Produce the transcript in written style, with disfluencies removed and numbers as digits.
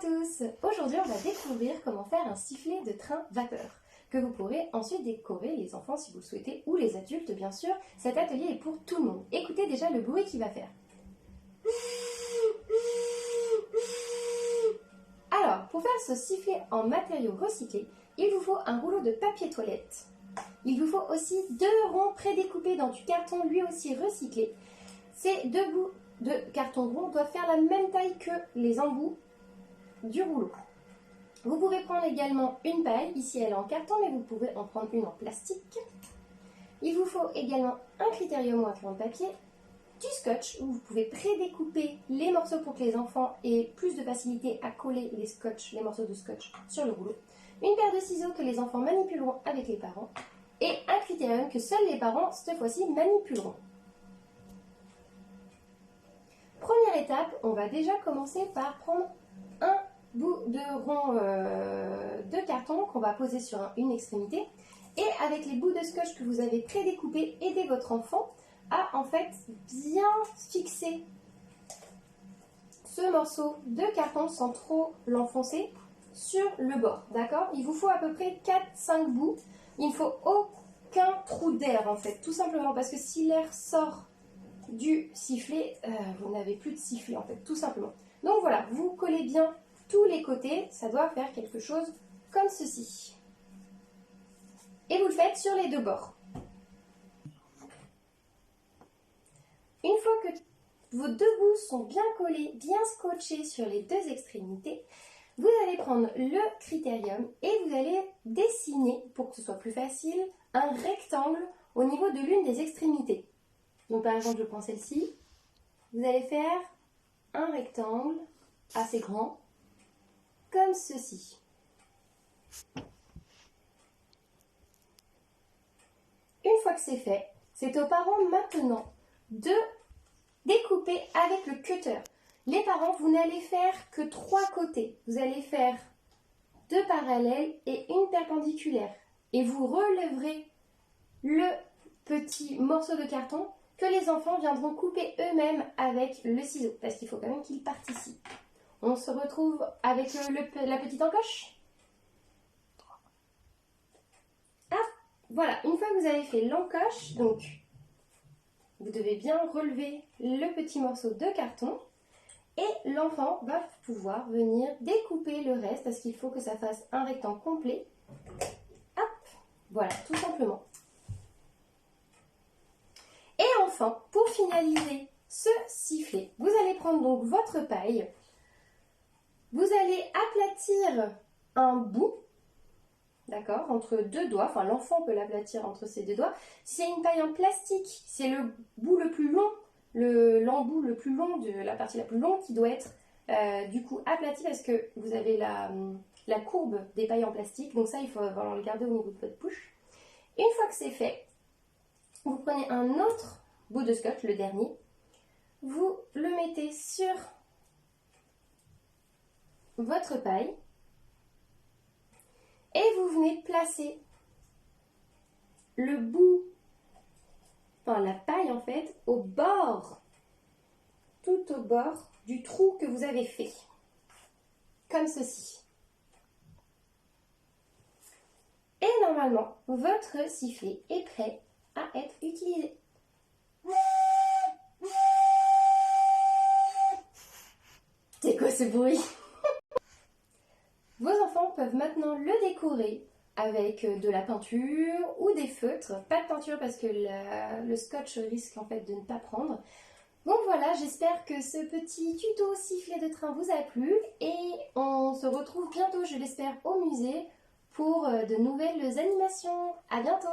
tous! Aujourd'hui, on va découvrir comment faire un sifflet de train vapeur que vous pourrez ensuite décorer, les enfants si vous le souhaitez, ou les adultes bien sûr. Cet atelier est pour tout le monde. Écoutez déjà le bruit qu'il va faire. Alors, pour faire ce sifflet en matériaux recyclés, il vous faut un rouleau de papier toilette. Il vous faut aussi 2 ronds prédécoupés dans du carton lui aussi recyclé. Ces 2 bouts de carton rond doivent faire la même taille que les embouts du rouleau. Vous pouvez prendre également une paille, ici elle est en carton mais vous pouvez en prendre une en plastique. Il vous faut également un critérium ou un crayon de papier, du scotch où vous pouvez prédécouper les morceaux pour que les enfants aient plus de facilité à coller les morceaux de scotch sur le rouleau, une paire de ciseaux que les enfants manipuleront avec les parents et un critérium que seuls les parents cette fois-ci manipuleront. Première étape, on va déjà commencer par prendre un bout de rond de carton qu'on va poser sur une extrémité et avec les bouts de scotch que vous avez prédécoupés, aider votre enfant à en fait bien fixer ce morceau de carton sans trop l'enfoncer sur le bord, d'accord? Il vous faut à peu près 4-5 bouts, il ne faut aucun trou d'air en fait, tout simplement parce que si l'air sort du sifflet, vous n'avez plus de sifflet en fait, tout simplement. Donc voilà, vous collez bien tous les côtés, ça doit faire quelque chose comme ceci. Et vous le faites sur les 2 bords. Une fois que vos 2 bouts sont bien collés, bien scotchés sur les 2 extrémités, vous allez prendre le critérium et vous allez dessiner, pour que ce soit plus facile, un rectangle au niveau de l'une des extrémités. Donc par exemple, je prends celle-ci. Vous allez faire un rectangle assez grand, comme ceci. Une fois que c'est fait, c'est aux parents maintenant de découper avec le cutter. Les parents, vous n'allez faire que 3 côtés. Vous allez faire 2 parallèles et une perpendiculaire. Et vous relèverez le petit morceau de carton que les enfants viendront couper eux-mêmes avec le ciseau, parce qu'il faut quand même qu'ils partent ici. On se retrouve avec la petite encoche. Ah, voilà, une fois que vous avez fait l'encoche, donc vous devez bien relever le petit morceau de carton et l'enfant va pouvoir venir découper le reste parce qu'il faut que ça fasse un rectangle complet. Hop, voilà, tout simplement. Et enfin, pour finaliser ce sifflet, vous allez prendre donc votre paille, vous allez aplatir un bout, d'accord, entre 2 doigts, enfin l'enfant peut l'aplatir entre ses 2 doigts. Si c'est une paille en plastique, c'est le bout le plus long, l'embout le plus long, la partie la plus longue qui doit être du coup aplatie parce que vous avez la courbe des pailles en plastique, donc ça il faut vraiment le garder au niveau de votre bouche. Une fois que c'est fait, vous prenez un autre bout de scotch, le dernier, vous le mettez sur votre paille et vous venez placer le bout, enfin la paille en fait, au bord, tout au bord du trou que vous avez fait, comme ceci. Et normalement, votre sifflet est prêt à être utilisé. C'est quoi ce bruit? Vos enfants peuvent maintenant le décorer avec de la peinture ou des feutres. Pas de peinture parce que le scotch risque en fait de ne pas prendre. Donc voilà, j'espère que ce petit tuto sifflet de train vous a plu et on se retrouve bientôt, je l'espère, au musée pour de nouvelles animations. À bientôt!